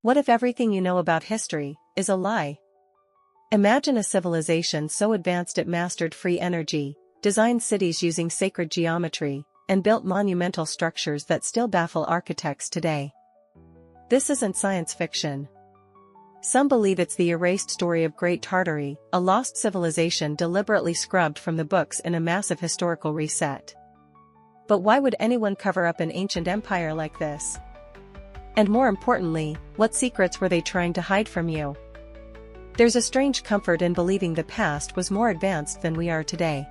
What if everything you know about history is a lie? Imagine a civilization so advanced it mastered free energy, designed cities using sacred geometry, and built monumental structures that still baffle architects today. This isn't science fiction. Some believe it's the erased story of Great Tartary, a lost civilization deliberately scrubbed from the books in a massive historical reset. But why would anyone cover up an ancient empire like this? And more importantly, what secrets were they trying to hide from you? There's a strange comfort in believing the past was more advanced than we are today.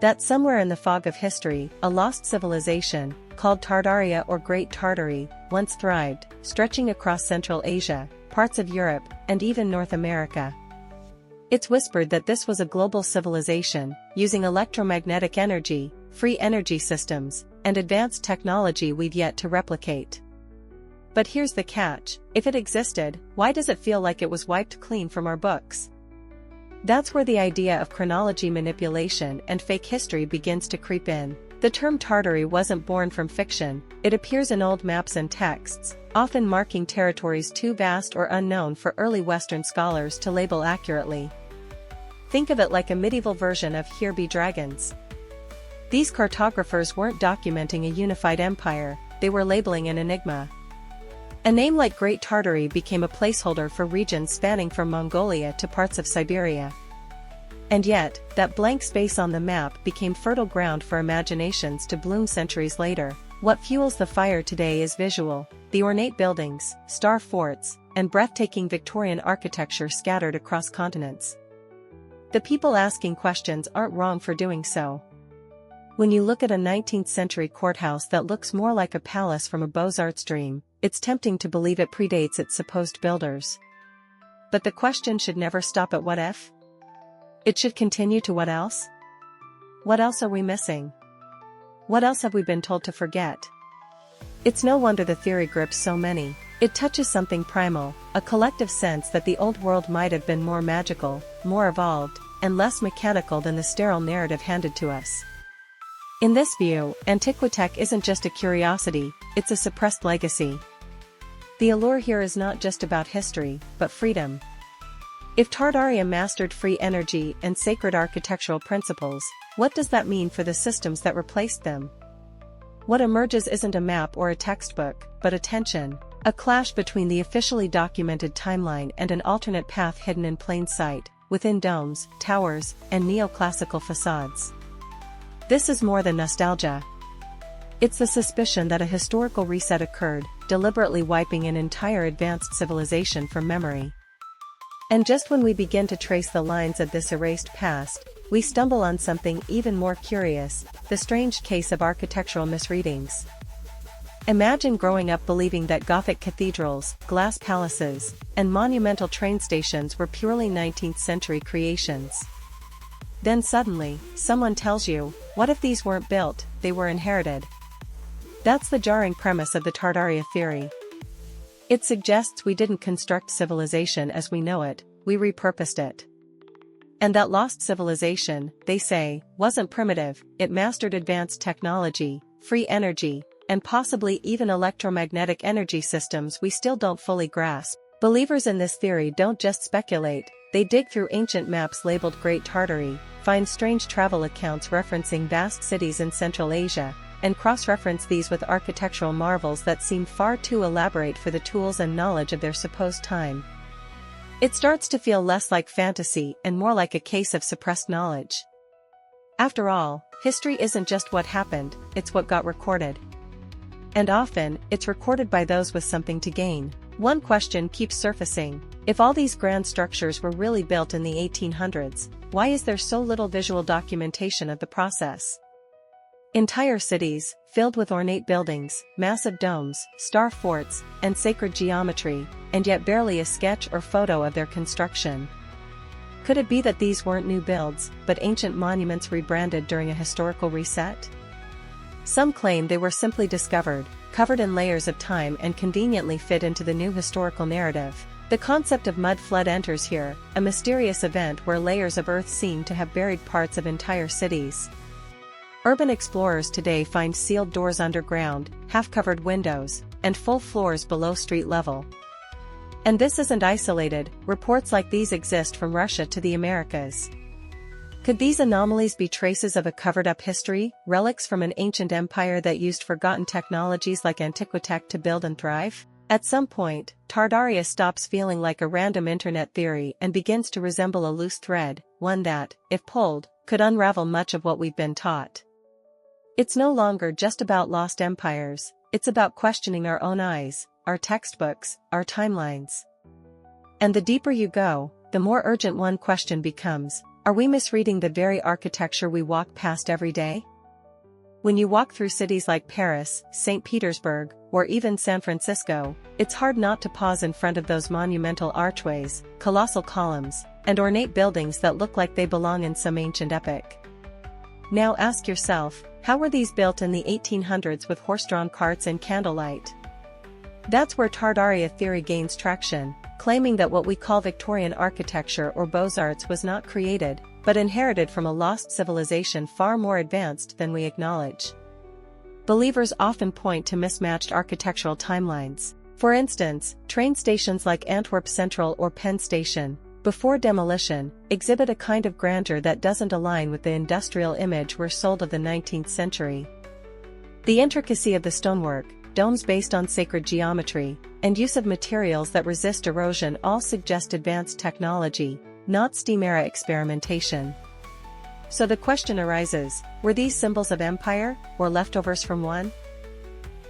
That somewhere in the fog of history, a lost civilization, called Tartaria or Great Tartary, once thrived, stretching across Central Asia, parts of Europe, and even North America. It's whispered that this was a global civilization, using electromagnetic energy, free energy systems, and advanced technology we've yet to replicate. But here's the catch: if it existed, why does it feel like it was wiped clean from our books? That's where the idea of chronology manipulation and fake history begins to creep in. The term Tartary wasn't born from fiction, it appears in old maps and texts, often marking territories too vast or unknown for early Western scholars to label accurately. Think of it like a medieval version of Here Be Dragons. These cartographers weren't documenting a unified empire, they were labeling an enigma. A name like Great Tartary became a placeholder for regions spanning from Mongolia to parts of Siberia. And yet, that blank space on the map became fertile ground for imaginations to bloom centuries later. What fuels the fire today is visual: the ornate buildings, star forts, and breathtaking Victorian architecture scattered across continents. The people asking questions aren't wrong for doing so. When you look at a 19th century courthouse that looks more like a palace from a Beaux-Arts dream, it's tempting to believe it predates its supposed builders. But the question should never stop at what if? It should continue to what else? What else are we missing? What else have we been told to forget? It's no wonder the theory grips so many. It touches something primal, a collective sense that the old world might have been more magical, more evolved, and less mechanical than the sterile narrative handed to us. In this view, Antiquitech isn't just a curiosity, it's a suppressed legacy. The allure here is not just about history, but freedom. If Tartaria mastered free energy and sacred architectural principles, what does that mean for the systems that replaced them? What emerges isn't a map or a textbook, but a tension, a clash between the officially documented timeline and an alternate path hidden in plain sight, within domes, towers, and neoclassical facades. This is more than nostalgia. It's the suspicion that a historical reset occurred, deliberately wiping an entire advanced civilization from memory. And just when we begin to trace the lines of this erased past, we stumble on something even more curious: the strange case of architectural misreadings. Imagine growing up believing that Gothic cathedrals, glass palaces, and monumental train stations were purely 19th century creations. Then suddenly, someone tells you, what if these weren't built, they were inherited? That's the jarring premise of the Tartaria theory. It suggests we didn't construct civilization as we know it, we repurposed it. And that lost civilization, they say, wasn't primitive, it mastered advanced technology, free energy, and possibly even electromagnetic energy systems we still don't fully grasp. Believers in this theory don't just speculate, they dig through ancient maps labeled Great Tartary, find strange travel accounts referencing vast cities in Central Asia, and cross-reference these with architectural marvels that seem far too elaborate for the tools and knowledge of their supposed time. It starts to feel less like fantasy and more like a case of suppressed knowledge. After all, history isn't just what happened, it's what got recorded. And often, it's recorded by those with something to gain. One question keeps surfacing: if all these grand structures were really built in the 1800s, why is there so little visual documentation of the process? Entire cities, filled with ornate buildings, massive domes, star forts, and sacred geometry, and yet barely a sketch or photo of their construction. Could it be that these weren't new builds, but ancient monuments rebranded during a historical reset? Some claim they were simply discovered, covered in layers of time and conveniently fit into the new historical narrative. The concept of mud flood enters here, a mysterious event where layers of earth seem to have buried parts of entire cities. Urban explorers today find sealed doors underground, half-covered windows, and full floors below street level. And this isn't isolated, reports like these exist from Russia to the Americas. Could these anomalies be traces of a covered-up history, relics from an ancient empire that used forgotten technologies like Antiquitech to build and thrive? At some point, Tartaria stops feeling like a random internet theory and begins to resemble a loose thread, one that, if pulled, could unravel much of what we've been taught. It's no longer just about lost empires, it's about questioning our own eyes, our textbooks, our timelines. And the deeper you go, the more urgent one question becomes: are we misreading the very architecture we walk past every day? When you walk through cities like Paris, St. Petersburg, or even San Francisco, it's hard not to pause in front of those monumental archways, colossal columns, and ornate buildings that look like they belong in some ancient epic. Now ask yourself, how were these built in the 1800s with horse-drawn carts and candlelight? That's where Tartaria theory gains traction, claiming that what we call Victorian architecture or Beaux-Arts was not created, but inherited from a lost civilization far more advanced than we acknowledge. Believers often point to mismatched architectural timelines. For instance, train stations like Antwerp Central or Penn Station, before demolition, exhibit a kind of grandeur that doesn't align with the industrial image we're sold of the 19th century. The intricacy of the stonework, domes based on sacred geometry, and use of materials that resist erosion all suggest advanced technology, not steam-era experimentation. So the question arises, were these symbols of empire, or leftovers from one?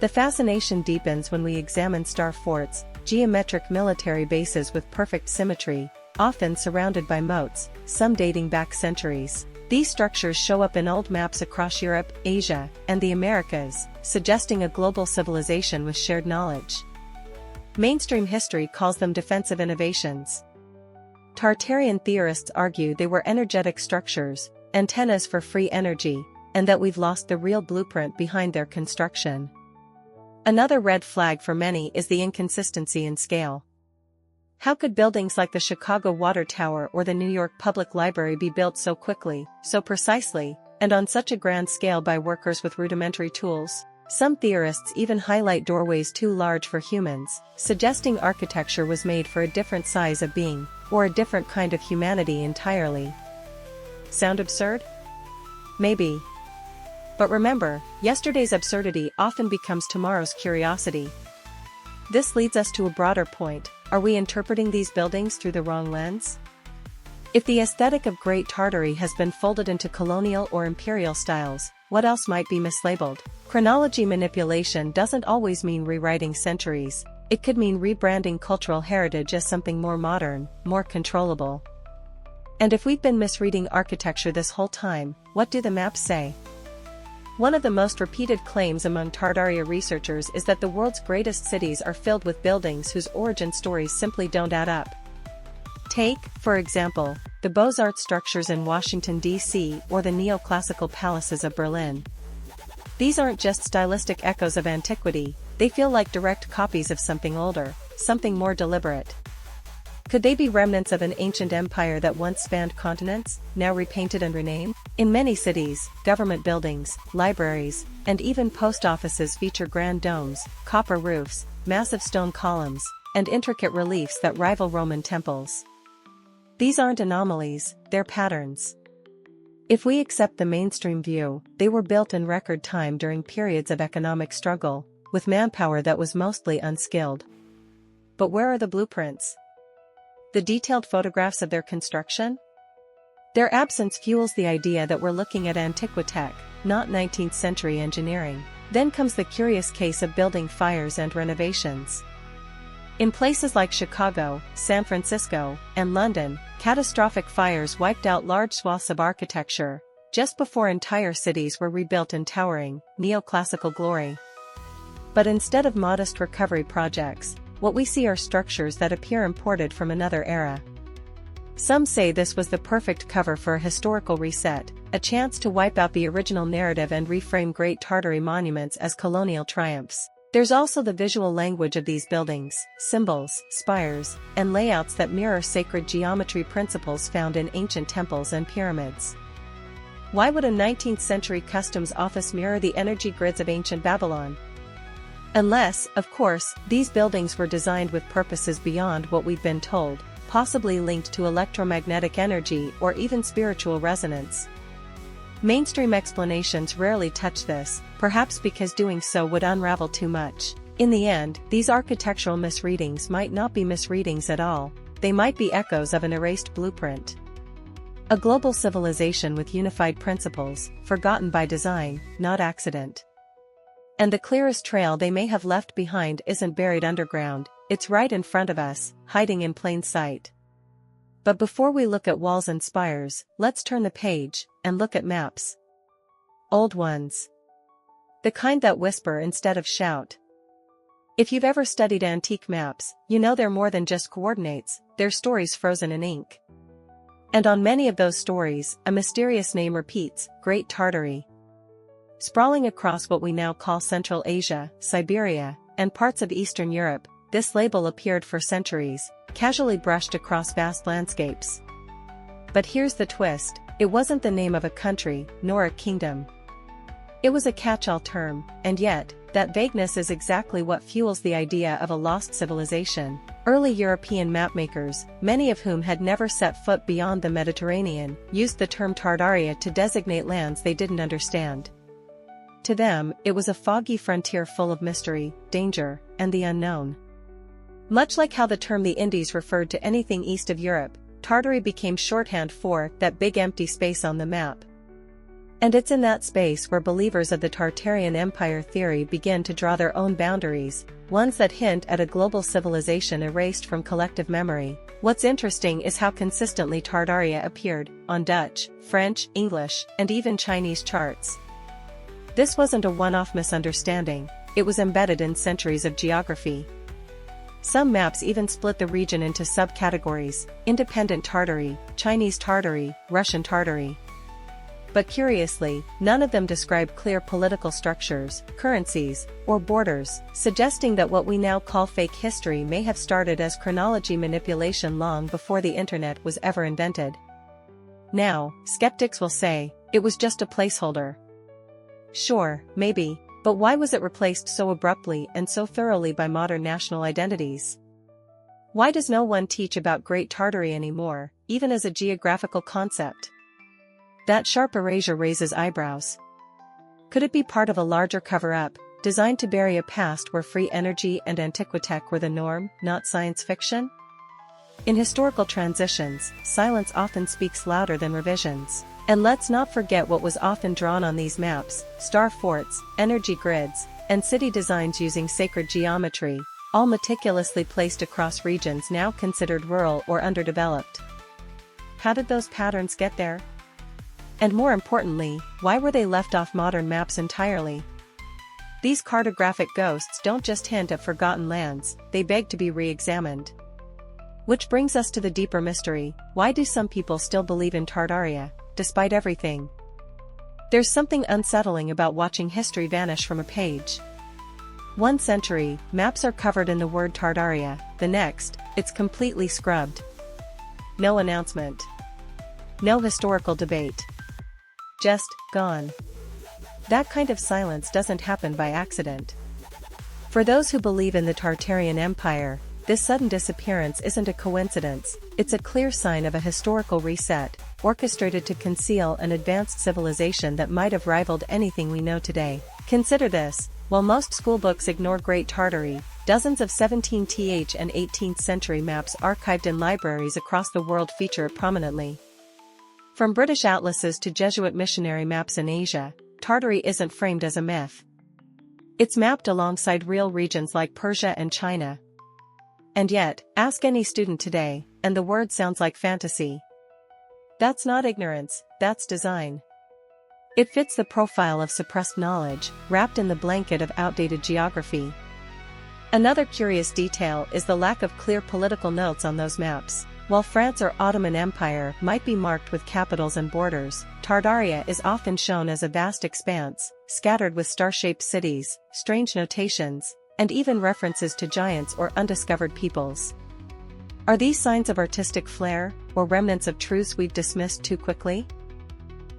The fascination deepens when we examine star forts, geometric military bases with perfect symmetry, often surrounded by moats, some dating back centuries. These structures show up in old maps across Europe, Asia, and the Americas, suggesting a global civilization with shared knowledge. Mainstream history calls them defensive innovations. Tartarian theorists argue they were energetic structures, antennas for free energy, and that we've lost the real blueprint behind their construction. Another red flag for many is the inconsistency in scale. How could buildings like the Chicago Water Tower or the New York Public Library be built so quickly, so precisely, and on such a grand scale by workers with rudimentary tools? Some theorists even highlight doorways too large for humans, suggesting architecture was made for a different size of being, or a different kind of humanity entirely. Sound absurd? Maybe. But remember, yesterday's absurdity often becomes tomorrow's curiosity. This leads us to a broader point: are we interpreting these buildings through the wrong lens? If the aesthetic of Great Tartary has been folded into colonial or imperial styles, what else might be mislabeled? Chronology manipulation doesn't always mean rewriting centuries, it could mean rebranding cultural heritage as something more modern, more controllable. And if we've been misreading architecture this whole time, what do the maps say? One of the most repeated claims among Tartaria researchers is that the world's greatest cities are filled with buildings whose origin stories simply don't add up. Take, for example, the Beaux-Arts structures in Washington, D.C. or the neoclassical palaces of Berlin. These aren't just stylistic echoes of antiquity, they feel like direct copies of something older, something more deliberate. Could they be remnants of an ancient empire that once spanned continents, now repainted and renamed? In many cities, government buildings, libraries, and even post offices feature grand domes, copper roofs, massive stone columns, and intricate reliefs that rival Roman temples. These aren't anomalies, they're patterns. If we accept the mainstream view, they were built in record time during periods of economic struggle, with manpower that was mostly unskilled. But where are the blueprints? The detailed photographs of their construction? Their absence fuels the idea that we're looking at Antiquitech, not 19th century engineering. Then comes the curious case of building fires and renovations. In places like Chicago, San Francisco, and London, catastrophic fires wiped out large swaths of architecture, just before entire cities were rebuilt in towering, neoclassical glory. But instead of modest recovery projects, what we see are structures that appear imported from another era. Some say this was the perfect cover for a historical reset, a chance to wipe out the original narrative and reframe Great Tartary monuments as colonial triumphs. There's also the visual language of these buildings, symbols, spires, and layouts that mirror sacred geometry principles found in ancient temples and pyramids. Why would a 19th century customs office mirror the energy grids of ancient Babylon? Unless, of course, these buildings were designed with purposes beyond what we've been told, possibly linked to electromagnetic energy or even spiritual resonance. Mainstream explanations rarely touch this, perhaps because doing so would unravel too much. In the end, these architectural misreadings might not be misreadings at all, they might be echoes of an erased blueprint. A global civilization with unified principles, forgotten by design, not accident. And the clearest trail they may have left behind isn't buried underground, it's right in front of us, hiding in plain sight. But before we look at walls and spires, let's turn the page and look at maps. Old ones. The kind that whisper instead of shout. If you've ever studied antique maps, you know they're more than just coordinates, they're stories frozen in ink. And on many of those stories, a mysterious name repeats, Great Tartary. Sprawling across what we now call Central Asia, Siberia, and parts of Eastern Europe, this label appeared for centuries, casually brushed across vast landscapes. But here's the twist, it wasn't the name of a country, nor a kingdom. It was a catch-all term, and yet, that vagueness is exactly what fuels the idea of a lost civilization. Early European mapmakers, many of whom had never set foot beyond the Mediterranean, used the term Tartaria to designate lands they didn't understand. To them, it was a foggy frontier full of mystery, danger, and the unknown. Much like how the term the Indies referred to anything east of Europe, Tartary became shorthand for that big empty space on the map. And it's in that space where believers of the Tartarian Empire theory begin to draw their own boundaries, ones that hint at a global civilization erased from collective memory. What's interesting is how consistently Tartaria appeared, on Dutch, French, English, and even Chinese charts. This wasn't a one-off misunderstanding, it was embedded in centuries of geography. Some maps even split the region into subcategories, independent Tartary, Chinese Tartary, Russian Tartary. But curiously, none of them describe clear political structures, currencies, or borders, suggesting that what we now call fake history may have started as chronology manipulation long before the internet was ever invented. Now, skeptics will say, it was just a placeholder. Sure, maybe, but why was it replaced so abruptly and so thoroughly by modern national identities? Why does no one teach about Great Tartary anymore, even as a geographical concept? That sharp erasure raises eyebrows. Could it be part of a larger cover-up, designed to bury a past where free energy and antiquitech were the norm, not science fiction? In historical transitions, silence often speaks louder than revisions. And let's not forget what was often drawn on these maps, star forts, energy grids, and city designs using sacred geometry, all meticulously placed across regions now considered rural or underdeveloped. How did those patterns get there? And more importantly, why were they left off modern maps entirely? These cartographic ghosts don't just hint at forgotten lands, they beg to be re-examined. Which brings us to the deeper mystery, why do some people still believe in Tartaria, despite everything? There's something unsettling about watching history vanish from a page. One century, maps are covered in the word Tartaria, the next, it's completely scrubbed. No announcement. No historical debate. Just, gone. That kind of silence doesn't happen by accident. For those who believe in the Tartarian Empire, this sudden disappearance isn't a coincidence, it's a clear sign of a historical reset, orchestrated to conceal an advanced civilization that might have rivaled anything we know today. Consider this, while most schoolbooks ignore Great Tartary, dozens of 17th and 18th century maps archived in libraries across the world feature it prominently. From British atlases to Jesuit missionary maps in Asia, Tartary isn't framed as a myth. It's mapped alongside real regions like Persia and China. And yet, ask any student today, and the word sounds like fantasy. That's not ignorance, that's design. It fits the profile of suppressed knowledge, wrapped in the blanket of outdated geography. Another curious detail is the lack of clear political notes on those maps. While France or Ottoman Empire might be marked with capitals and borders, Tartaria is often shown as a vast expanse, scattered with star-shaped cities, strange notations, and even references to giants or undiscovered peoples. Are these signs of artistic flair, or remnants of truths we've dismissed too quickly?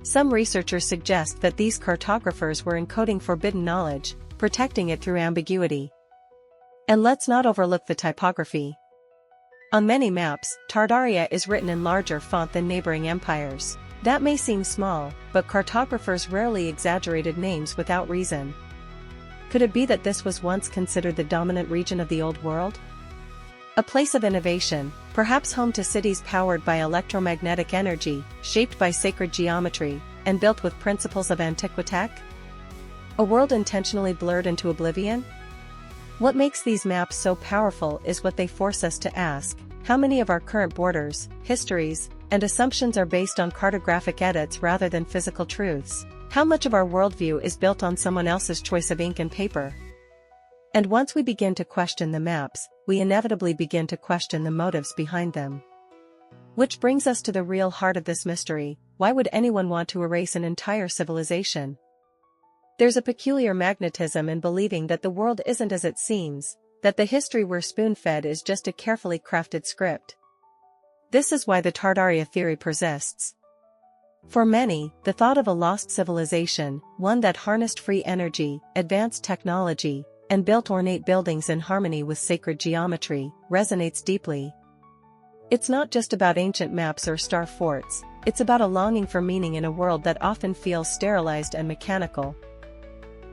Some researchers suggest that these cartographers were encoding forbidden knowledge, protecting it through ambiguity. And let's not overlook the typography. On many maps, Tartaria is written in larger font than neighboring empires. That may seem small, but cartographers rarely exaggerated names without reason. Could it be that this was once considered the dominant region of the Old World? A place of innovation, perhaps home to cities powered by electromagnetic energy, shaped by sacred geometry, and built with principles of antiquitech? A world intentionally blurred into oblivion? What makes these maps so powerful is what they force us to ask: how many of our current borders, histories, and assumptions are based on cartographic edits rather than physical truths? How much of our worldview is built on someone else's choice of ink and paper? And once we begin to question the maps, we inevitably begin to question the motives behind them. Which brings us to the real heart of this mystery: why would anyone want to erase an entire civilization? There's a peculiar magnetism in believing that the world isn't as it seems, that the history we're spoon-fed is just a carefully crafted script. This is why the Tartaria theory persists. For many, the thought of a lost civilization, one that harnessed free energy, advanced technology, and built ornate buildings in harmony with sacred geometry, resonates deeply. It's not just about ancient maps or star forts, it's about a longing for meaning in a world that often feels sterilized and mechanical.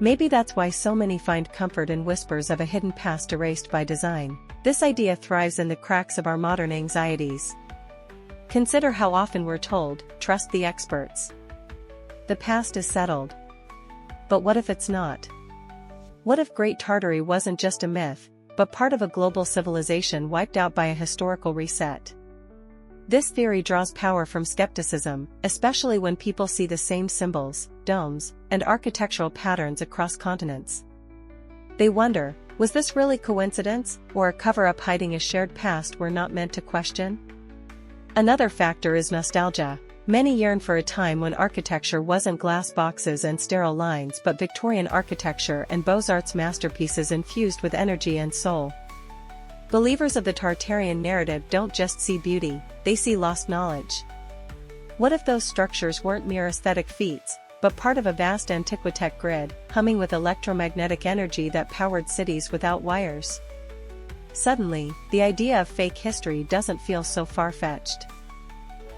Maybe that's why so many find comfort in whispers of a hidden past erased by design. This idea thrives in the cracks of our modern anxieties. Consider how often we're told, trust the experts. The past is settled. But what if it's not? What if Great Tartary wasn't just a myth, but part of a global civilization wiped out by a historical reset? This theory draws power from skepticism, especially when people see the same symbols, domes, and architectural patterns across continents. They wonder, was this really coincidence, or a cover-up hiding a shared past we're not meant to question? Another factor is nostalgia. Many yearn for a time when architecture wasn't glass boxes and sterile lines but Victorian architecture and Beaux-Arts masterpieces infused with energy and soul. Believers of the Tartarian narrative don't just see beauty, they see lost knowledge. What if those structures weren't mere aesthetic feats, but part of a vast antiquitech grid, humming with electromagnetic energy that powered cities without wires? Suddenly, the idea of fake history doesn't feel so far-fetched.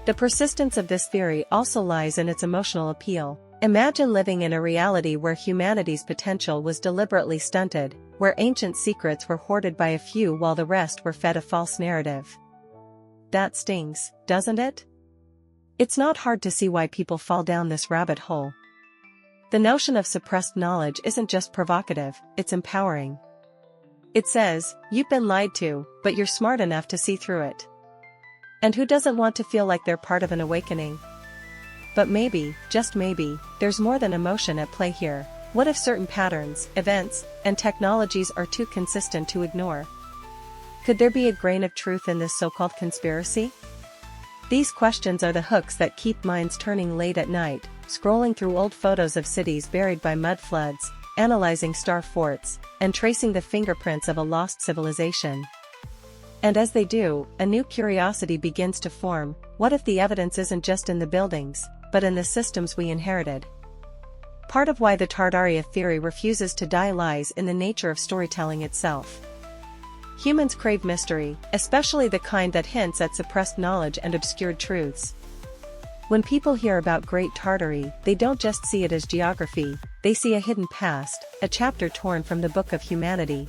The persistence of this theory also lies in its emotional appeal. Imagine living in a reality where humanity's potential was deliberately stunted, where ancient secrets were hoarded by a few while the rest were fed a false narrative. That stings, doesn't it? It's not hard to see why people fall down this rabbit hole. The notion of suppressed knowledge isn't just provocative, it's empowering. It says, you've been lied to, but you're smart enough to see through it. And who doesn't want to feel like they're part of an awakening? But maybe, just maybe, there's more than emotion at play here. What if certain patterns, events, and technologies are too consistent to ignore? Could there be a grain of truth in this so-called conspiracy? These questions are the hooks that keep minds turning late at night, scrolling through old photos of cities buried by mud floods, analyzing star forts, and tracing the fingerprints of a lost civilization. And as they do, a new curiosity begins to form. What if the evidence isn't just in the buildings, but in the systems we inherited? Part of why the Tartaria theory refuses to die lies in the nature of storytelling itself. Humans crave mystery, especially the kind that hints at suppressed knowledge and obscured truths. When people hear about Great Tartary, they don't just see it as geography, they see a hidden past, a chapter torn from the book of humanity.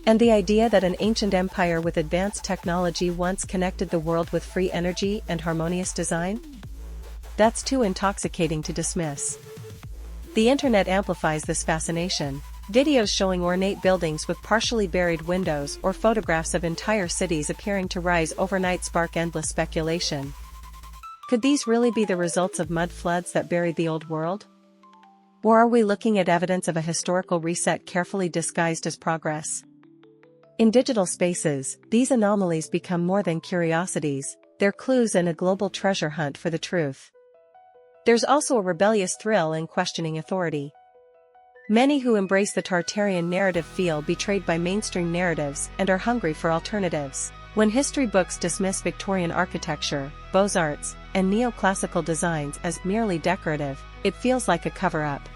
And the idea that an ancient empire with advanced technology once connected the world with free energy and harmonious design? That's too intoxicating to dismiss. The internet amplifies this fascination. Videos showing ornate buildings with partially buried windows or photographs of entire cities appearing to rise overnight spark endless speculation. Could these really be the results of mud floods that buried the old world? Or are we looking at evidence of a historical reset carefully disguised as progress? In digital spaces, these anomalies become more than curiosities, they're clues in a global treasure hunt for the truth. There's also a rebellious thrill in questioning authority. Many who embrace the Tartarian narrative feel betrayed by mainstream narratives and are hungry for alternatives. When history books dismiss Victorian architecture, Beaux-Arts, and neoclassical designs as merely decorative, it feels like a cover-up.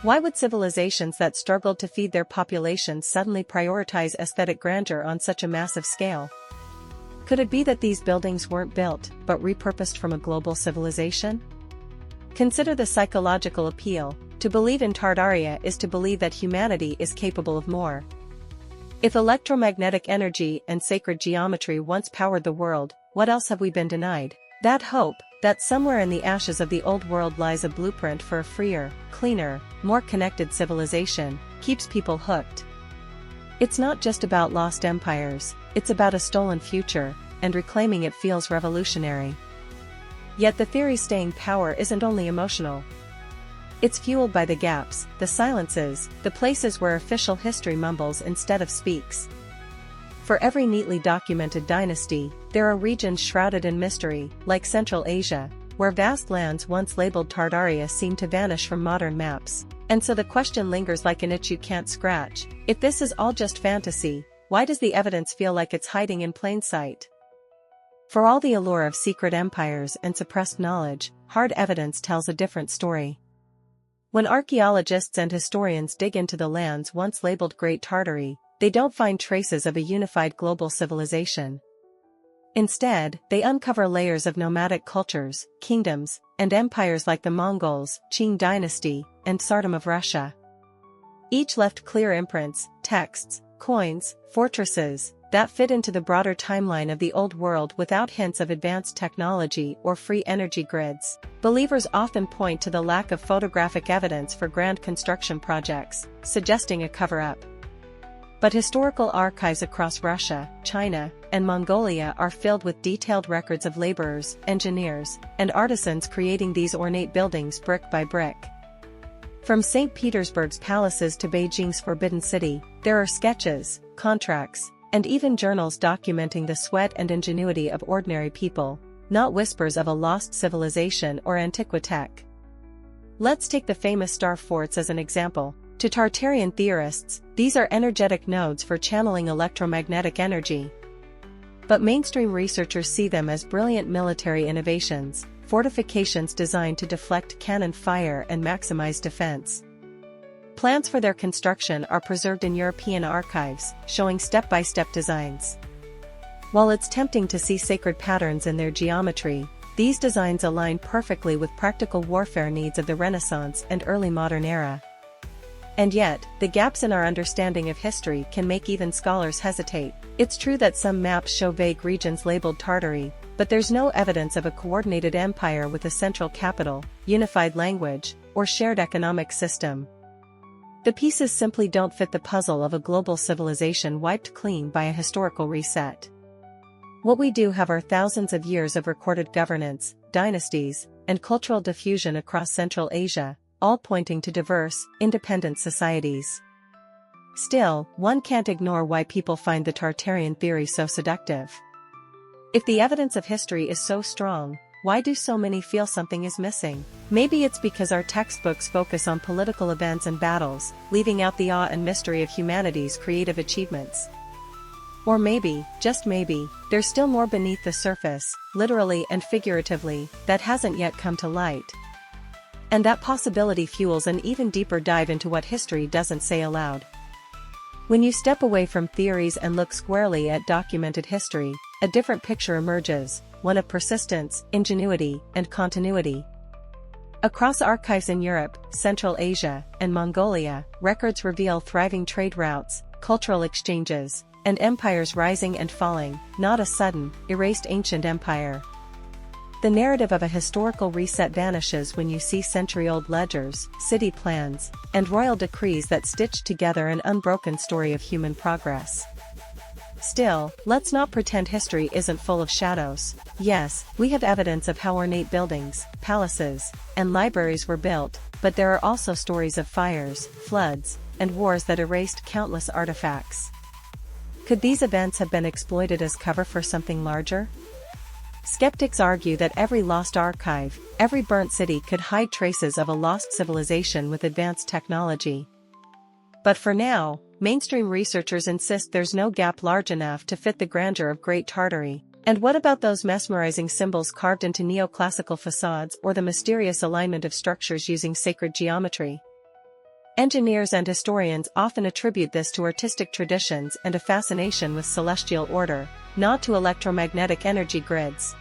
Why would civilizations that struggled to feed their populations suddenly prioritize aesthetic grandeur on such a massive scale? Could it be that these buildings weren't built, but repurposed from a global civilization? Consider the psychological appeal. To believe in Tartaria is to believe that humanity is capable of more. If electromagnetic energy and sacred geometry once powered the world, what else have we been denied? That hope, that somewhere in the ashes of the old world lies a blueprint for a freer, cleaner, more connected civilization, keeps people hooked. It's not just about lost empires, it's about a stolen future, and reclaiming it feels revolutionary. Yet the theory's staying power isn't only emotional. It's fueled by the gaps, the silences, the places where official history mumbles instead of speaks. For every neatly documented dynasty, there are regions shrouded in mystery, like Central Asia, where vast lands once labeled Tartaria seem to vanish from modern maps. And so the question lingers like an itch you can't scratch: if this is all just fantasy, why does the evidence feel like it's hiding in plain sight? For all the allure of secret empires and suppressed knowledge, hard evidence tells a different story. When archaeologists and historians dig into the lands once labeled Great Tartary, they don't find traces of a unified global civilization. Instead, they uncover layers of nomadic cultures, kingdoms, and empires like the Mongols, Qing dynasty, and Tsardom of Russia. Each left clear imprints, texts, coins, fortresses, that fit into the broader timeline of the old world without hints of advanced technology or free energy grids. Believers often point to the lack of photographic evidence for grand construction projects, suggesting a cover-up. But historical archives across Russia, China, and Mongolia are filled with detailed records of laborers, engineers, and artisans creating these ornate buildings brick by brick. From St. Petersburg's palaces to Beijing's Forbidden City, there are sketches, contracts, and even journals documenting the sweat and ingenuity of ordinary people, not whispers of a lost civilization or antiquitech. Let's take the famous star forts as an example. To Tartarian theorists, these are energetic nodes for channeling electromagnetic energy. But mainstream researchers see them as brilliant military innovations, fortifications designed to deflect cannon fire and maximize defense. Plans for their construction are preserved in European archives, showing step-by-step designs. While it's tempting to see sacred patterns in their geometry, these designs align perfectly with practical warfare needs of the Renaissance and early modern era. And yet, the gaps in our understanding of history can make even scholars hesitate. It's true that some maps show vague regions labeled Tartary, but there's no evidence of a coordinated empire with a central capital, unified language, or shared economic system. The pieces simply don't fit the puzzle of a global civilization wiped clean by a historical reset. What we do have are thousands of years of recorded governance, dynasties, and cultural diffusion across Central Asia, all pointing to diverse, independent societies. Still, one can't ignore why people find the Tartarian theory so seductive. If the evidence of history is so strong, why do so many feel something is missing? Maybe it's because our textbooks focus on political events and battles, leaving out the awe and mystery of humanity's creative achievements. Or maybe, just maybe, there's still more beneath the surface, literally and figuratively, that hasn't yet come to light. And that possibility fuels an even deeper dive into what history doesn't say aloud. When you step away from theories and look squarely at documented history, a different picture emerges, one of persistence, ingenuity, and continuity. Across archives in Europe, Central Asia, and Mongolia, records reveal thriving trade routes, cultural exchanges, and empires rising and falling, not a sudden, erased ancient empire. The narrative of a historical reset vanishes when you see century-old ledgers, city plans, and royal decrees that stitch together an unbroken story of human progress. Still, let's not pretend history isn't full of shadows. Yes, we have evidence of how ornate buildings, palaces, and libraries were built, but there are also stories of fires, floods, and wars that erased countless artifacts. Could these events have been exploited as cover for something larger? Skeptics argue that every lost archive, every burnt city could hide traces of a lost civilization with advanced technology. But for now, mainstream researchers insist there's no gap large enough to fit the grandeur of Great Tartary. And what about those mesmerizing symbols carved into neoclassical facades or the mysterious alignment of structures using sacred geometry? Engineers and historians often attribute this to artistic traditions and a fascination with celestial order, not to electromagnetic energy grids.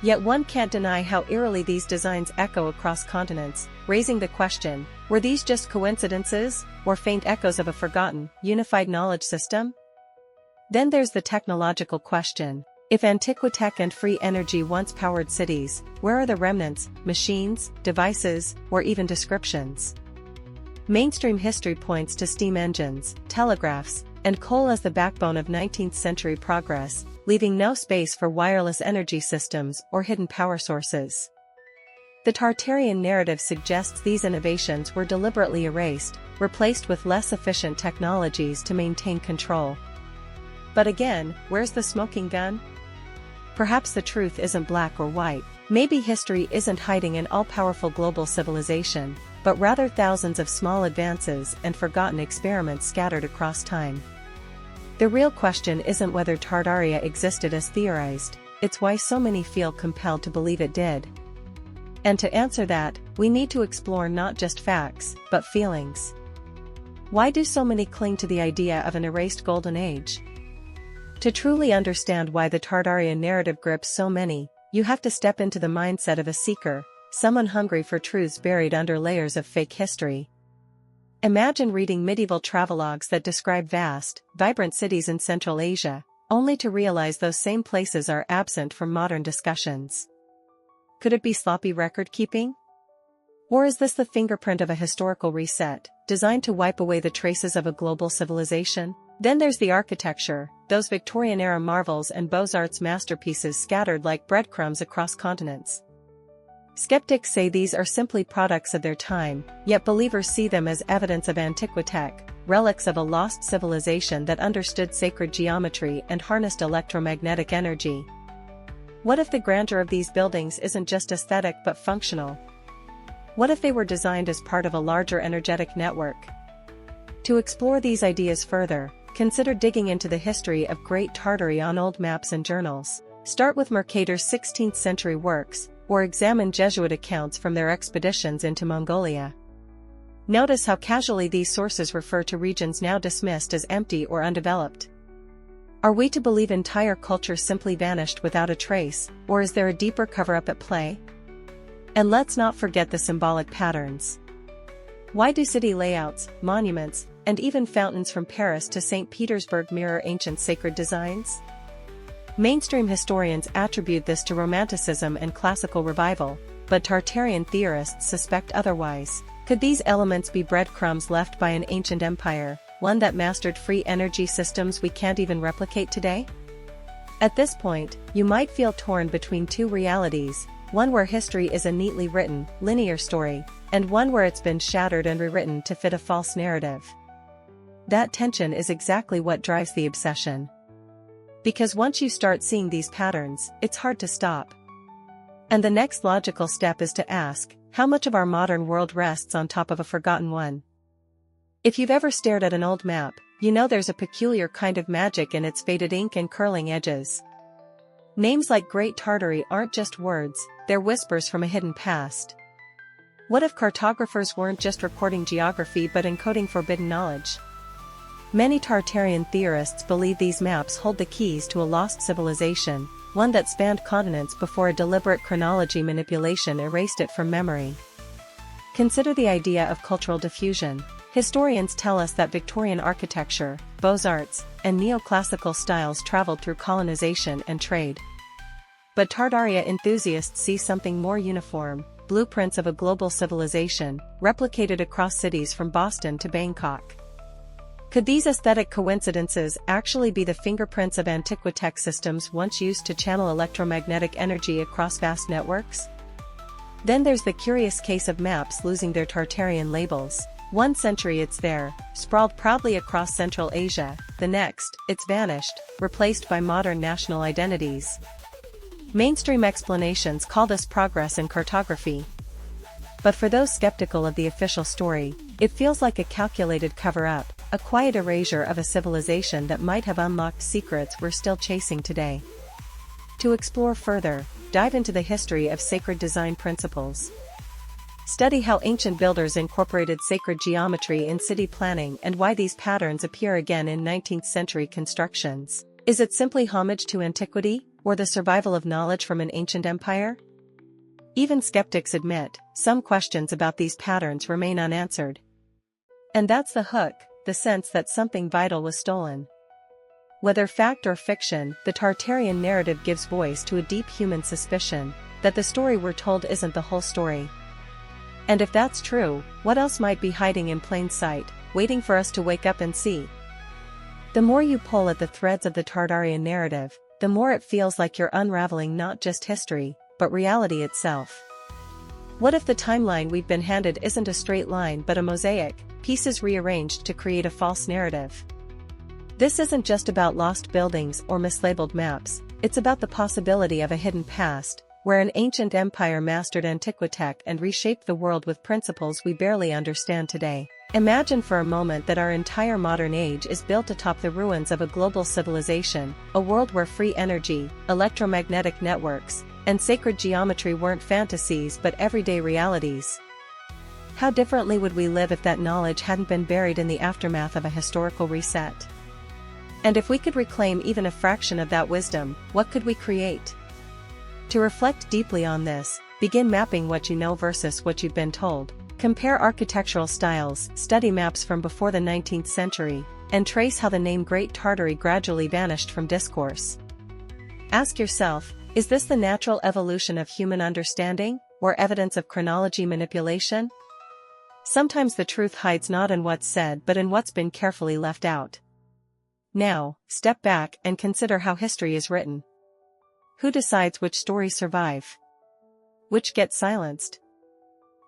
Yet one can't deny how eerily these designs echo across continents, raising the question, were these just coincidences, or faint echoes of a forgotten, unified knowledge system? Then there's the technological question. If Antiquitech and free energy once powered cities, where are the remnants, machines, devices, or even descriptions? Mainstream history points to steam engines, telegraphs, and coal as the backbone of 19th century progress, leaving no space for wireless energy systems or hidden power sources. The Tartarian narrative suggests these innovations were deliberately erased, replaced with less efficient technologies to maintain control. But again, where's the smoking gun? Perhaps the truth isn't black or white. Maybe history isn't hiding an all-powerful global civilization, but rather thousands of small advances and forgotten experiments scattered across time. The real question isn't whether Tartaria existed as theorized, it's why so many feel compelled to believe it did. And to answer that, we need to explore not just facts, but feelings. Why do so many cling to the idea of an erased golden age? To truly understand why the Tartarian narrative grips so many, you have to step into the mindset of a seeker, someone hungry for truths buried under layers of fake history. Imagine reading medieval travelogues that describe vast, vibrant cities in Central Asia, only to realize those same places are absent from modern discussions. Could it be sloppy record-keeping? Or is this the fingerprint of a historical reset, designed to wipe away the traces of a global civilization? Then there's the architecture, those Victorian-era marvels and Beaux-Arts masterpieces scattered like breadcrumbs across continents. Skeptics say these are simply products of their time, yet believers see them as evidence of Antiquitech, relics of a lost civilization that understood sacred geometry and harnessed electromagnetic energy. What if the grandeur of these buildings isn't just aesthetic but functional? What if they were designed as part of a larger energetic network? To explore these ideas further, consider digging into the history of Great Tartary on old maps and journals. Start with Mercator's 16th century works, or examine Jesuit accounts from their expeditions into Mongolia. Notice how casually these sources refer to regions now dismissed as empty or undeveloped. Are we to believe entire cultures simply vanished without a trace, or is there a deeper cover-up at play? And let's not forget the symbolic patterns. Why do city layouts, monuments, and even fountains from Paris to St. Petersburg mirror ancient sacred designs? Mainstream historians attribute this to Romanticism and classical revival, but Tartarian theorists suspect otherwise. Could these elements be breadcrumbs left by an ancient empire, one that mastered free energy systems we can't even replicate today? At this point, you might feel torn between two realities, one where history is a neatly written, linear story, and one where it's been shattered and rewritten to fit a false narrative. That tension is exactly what drives the obsession. Because once you start seeing these patterns, it's hard to stop. And the next logical step is to ask, how much of our modern world rests on top of a forgotten one? If you've ever stared at an old map, you know there's a peculiar kind of magic in its faded ink and curling edges. Names like Great Tartary aren't just words, they're whispers from a hidden past. What if cartographers weren't just recording geography but encoding forbidden knowledge? Many Tartarian theorists believe these maps hold the keys to a lost civilization, one that spanned continents before a deliberate chronology manipulation erased it from memory. Consider the idea of cultural diffusion. Historians tell us that Victorian architecture, Beaux-Arts, and neoclassical styles traveled through colonization and trade. But Tartaria enthusiasts see something more uniform, blueprints of a global civilization, replicated across cities from Boston to Bangkok. Could these aesthetic coincidences actually be the fingerprints of Antiquitech systems once used to channel electromagnetic energy across vast networks? Then there's the curious case of maps losing their Tartarian labels. One century it's there, sprawled proudly across Central Asia, the next, it's vanished, replaced by modern national identities. Mainstream explanations call this progress in cartography. But for those skeptical of the official story, it feels like a calculated cover-up, a quiet erasure of a civilization that might have unlocked secrets we're still chasing today. To explore further, dive into the history of sacred design principles. Study how ancient builders incorporated sacred geometry in city planning and why these patterns appear again in 19th century constructions. Is it simply homage to antiquity, or the survival of knowledge from an ancient empire? Even skeptics admit, some questions about these patterns remain unanswered. And that's the hook, the sense that something vital was stolen. Whether fact or fiction, the Tartarian narrative gives voice to a deep human suspicion that the story we're told isn't the whole story. And if that's true, what else might be hiding in plain sight, waiting for us to wake up and see? The more you pull at the threads of the Tartarian narrative, the more it feels like you're unraveling not just history, but reality itself. What if the timeline we've been handed isn't a straight line but a mosaic, pieces rearranged to create a false narrative? This isn't just about lost buildings or mislabeled maps, it's about the possibility of a hidden past, where an ancient empire mastered antiquitech and reshaped the world with principles we barely understand today. Imagine for a moment that our entire modern age is built atop the ruins of a global civilization, a world where free energy, electromagnetic networks, and sacred geometry weren't fantasies but everyday realities. How differently would we live if that knowledge hadn't been buried in the aftermath of a historical reset? And if we could reclaim even a fraction of that wisdom, what could we create? To reflect deeply on this, begin mapping what you know versus what you've been told. Compare architectural styles, study maps from before the 19th century, and trace how the name Great Tartary gradually vanished from discourse. Ask yourself, is this the natural evolution of human understanding, or evidence of chronology manipulation? Sometimes the truth hides not in what's said but in what's been carefully left out. Now, step back and consider how history is written. Who decides which stories survive? Which get silenced?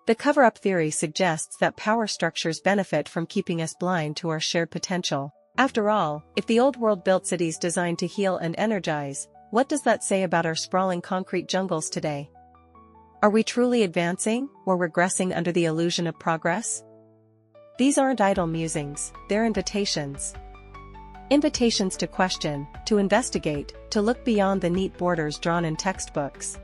The cover-up theory suggests that power structures benefit from keeping us blind to our shared potential. After all, if the old world built cities designed to heal and energize, what does that say about our sprawling concrete jungles today? Are we truly advancing, or regressing under the illusion of progress? These aren't idle musings, they're invitations. Invitations to question, to investigate, to look beyond the neat borders drawn in textbooks.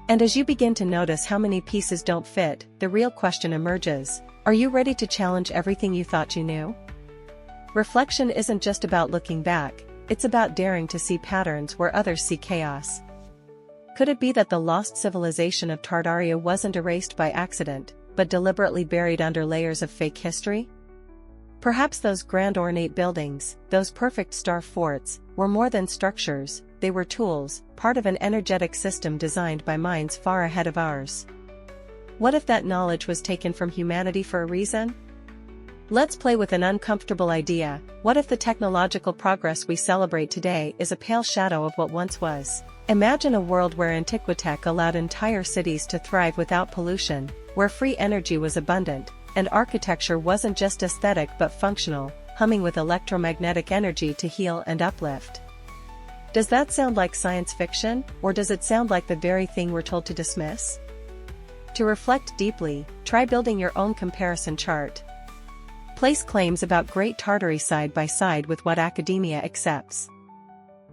And as you begin to notice how many pieces don't fit, the real question emerges: are you ready to challenge everything you thought you knew? Reflection isn't just about looking back, it's about daring to see patterns where others see chaos. Could it be that the lost civilization of Tartaria wasn't erased by accident, but deliberately buried under layers of fake history? Perhaps those grand ornate buildings, those perfect star forts, were more than structures, they were tools, part of an energetic system designed by minds far ahead of ours. What if that knowledge was taken from humanity for a reason? Let's play with an uncomfortable idea. What if the technological progress we celebrate today is a pale shadow of what once was? Imagine a world where antiquitech allowed entire cities to thrive without pollution, where free energy was abundant, and architecture wasn't just aesthetic but functional, humming with electromagnetic energy to heal and uplift. Does that sound like science fiction, or does it sound like the very thing we're told to dismiss? To reflect deeply, try building your own comparison chart. Place claims about Great Tartary side by side with what academia accepts.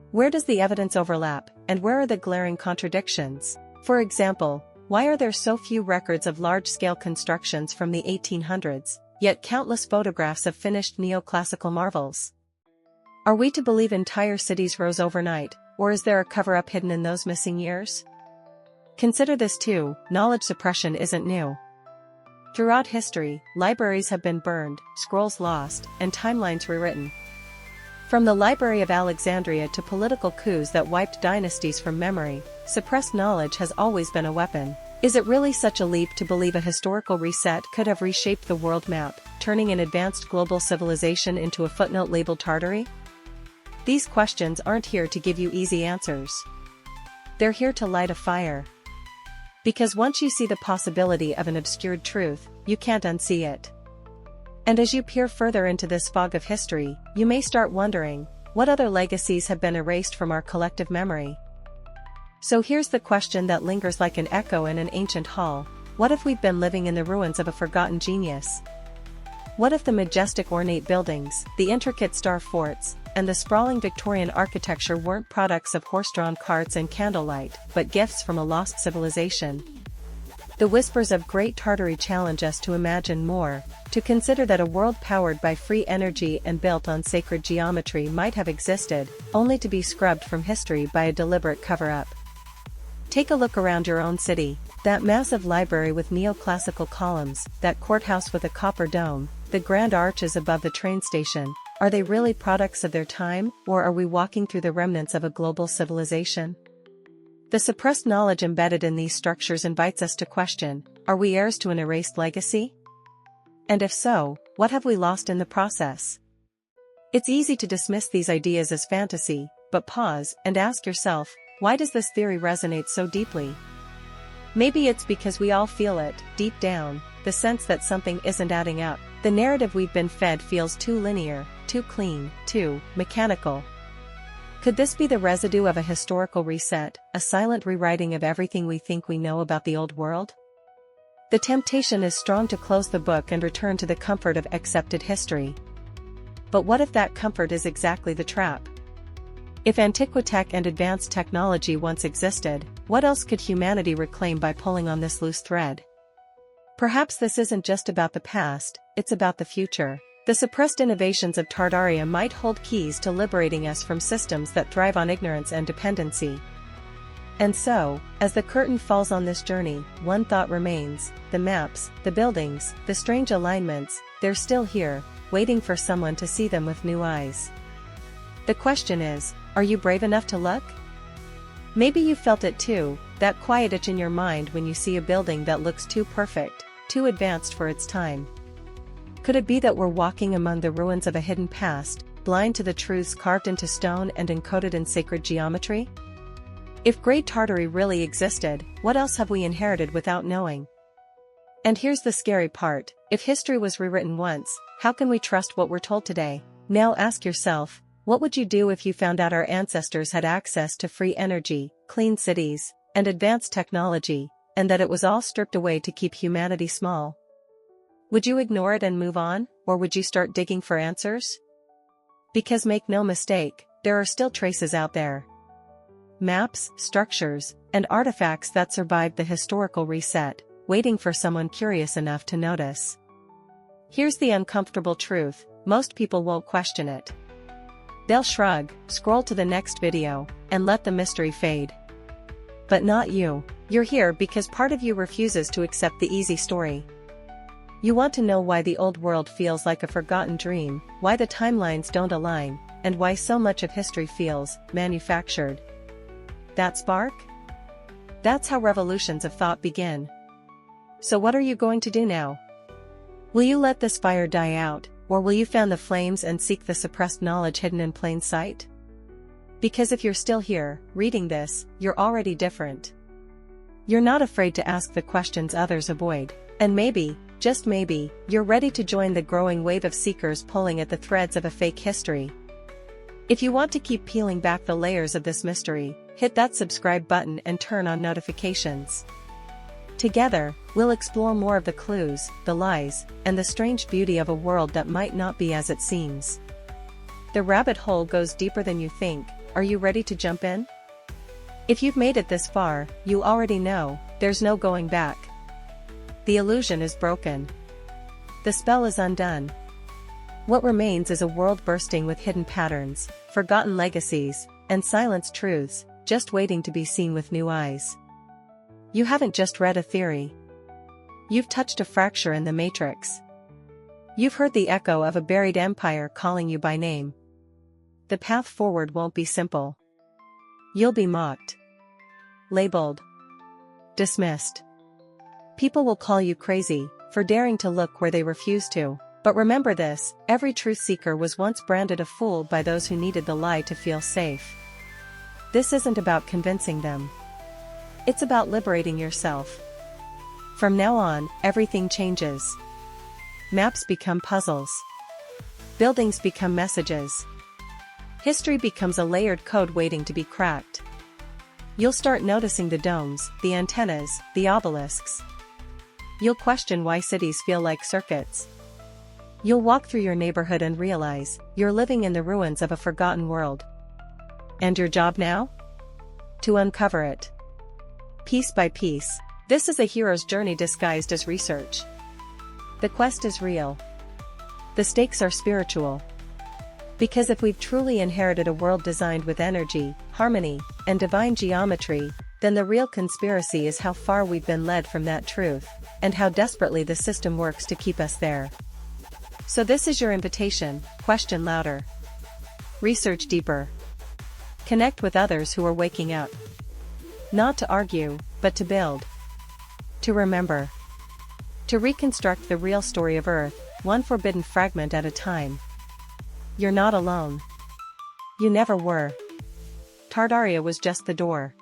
Where does the evidence overlap, and where are the glaring contradictions? For example, why are there so few records of large-scale constructions from the 1800s, yet countless photographs of finished neoclassical marvels? Are we to believe entire cities rose overnight, or is there a cover-up hidden in those missing years? Consider this too: knowledge suppression isn't new. Throughout history, libraries have been burned, scrolls lost, and timelines rewritten. From the Library of Alexandria to political coups that wiped dynasties from memory, suppressed knowledge has always been a weapon. Is it really such a leap to believe a historical reset could have reshaped the world map, turning an advanced global civilization into a footnote labeled Tartary? These questions aren't here to give you easy answers. They're here to light a fire. Because once you see the possibility of an obscured truth, you can't unsee it. And as you peer further into this fog of history, you may start wondering, what other legacies have been erased from our collective memory? So here's the question that lingers like an echo in an ancient hall: what if we've been living in the ruins of a forgotten genius? What if the majestic ornate buildings, the intricate star forts, and the sprawling Victorian architecture weren't products of horse-drawn carts and candlelight, but gifts from a lost civilization? The whispers of Great Tartary challenge us to imagine more, to consider that a world powered by free energy and built on sacred geometry might have existed, only to be scrubbed from history by a deliberate cover-up. Take a look around your own city, that massive library with neoclassical columns, that courthouse with a copper dome, the grand arches above the train station. Are they really products of their time, or are we walking through the remnants of a global civilization? The suppressed knowledge embedded in these structures invites us to question, are we heirs to an erased legacy? And if so, what have we lost in the process? It's easy to dismiss these ideas as fantasy, but pause and ask yourself, why does this theory resonate so deeply? Maybe it's because we all feel it, deep down, the sense that something isn't adding up. The narrative we've been fed feels too linear, too clean, too mechanical. Could this be the residue of a historical reset, a silent rewriting of everything we think we know about the old world? The temptation is strong to close the book and return to the comfort of accepted history. But what if that comfort is exactly the trap? If antiquitech and advanced technology once existed, what else could humanity reclaim by pulling on this loose thread? Perhaps this isn't just about the past, it's about the future. The suppressed innovations of Tartaria might hold keys to liberating us from systems that thrive on ignorance and dependency. And so, as the curtain falls on this journey, one thought remains: the maps, the buildings, the strange alignments, they're still here, waiting for someone to see them with new eyes. The question is, are you brave enough to look? Maybe you felt it too, that quiet itch in your mind when you see a building that looks too perfect, too advanced for its time. Could it be that we're walking among the ruins of a hidden past, blind to the truths carved into stone and encoded in sacred geometry? If Great Tartary really existed, what else have we inherited without knowing? And here's the scary part: if history was rewritten once, how can we trust what we're told today? Now ask yourself, what would you do if you found out our ancestors had access to free energy, clean cities, and advanced technology, and that it was all stripped away to keep humanity small? Would you ignore it and move on, or would you start digging for answers? Because make no mistake, there are still traces out there. Maps, structures, and artifacts that survived the historical reset, waiting for someone curious enough to notice. Here's the uncomfortable truth: most people won't question it. They'll shrug, scroll to the next video, and let the mystery fade. But not you. You're here because part of you refuses to accept the easy story. You want to know why the old world feels like a forgotten dream, why the timelines don't align, and why so much of history feels manufactured. That spark? That's how revolutions of thought begin. So what are you going to do now? Will you let this fire die out, or will you fan the flames and seek the suppressed knowledge hidden in plain sight? Because if you're still here, reading this, you're already different. You're not afraid to ask the questions others avoid, and maybe, just maybe, you're ready to join the growing wave of seekers pulling at the threads of a fake history. If you want to keep peeling back the layers of this mystery, hit that subscribe button and turn on notifications. Together, we'll explore more of the clues, the lies, and the strange beauty of a world that might not be as it seems. The rabbit hole goes deeper than you think. Are you ready to jump in? If you've made it this far, you already know, there's no going back. The illusion is broken. The spell is undone. What remains is a world bursting with hidden patterns, forgotten legacies, and silenced truths, just waiting to be seen with new eyes. You haven't just read a theory. You've touched a fracture in the matrix. You've heard the echo of a buried empire calling you by name. The path forward won't be simple. You'll be mocked, labeled, dismissed. People will call you crazy for daring to look where they refuse to. But remember this: every truth seeker was once branded a fool by those who needed the lie to feel safe. This isn't about convincing them. It's about liberating yourself. From now on, everything changes. Maps become puzzles. Buildings become messages. History becomes a layered code waiting to be cracked. You'll start noticing the domes, the antennas, the obelisks. You'll question why cities feel like circuits. You'll walk through your neighborhood and realize you're living in the ruins of a forgotten world. And your job now? To uncover it. Piece by piece. This is a hero's journey disguised as research. The quest is real. The stakes are spiritual. Because if we've truly inherited a world designed with energy, harmony, and divine geometry, then the real conspiracy is how far we've been led from that truth, and how desperately the system works to keep us there. So this is your invitation: question louder. Research deeper. Connect with others who are waking up. Not to argue, but to build. To remember. To reconstruct the real story of Earth, one forbidden fragment at a time. You're not alone. You never were. Tartaria was just the door.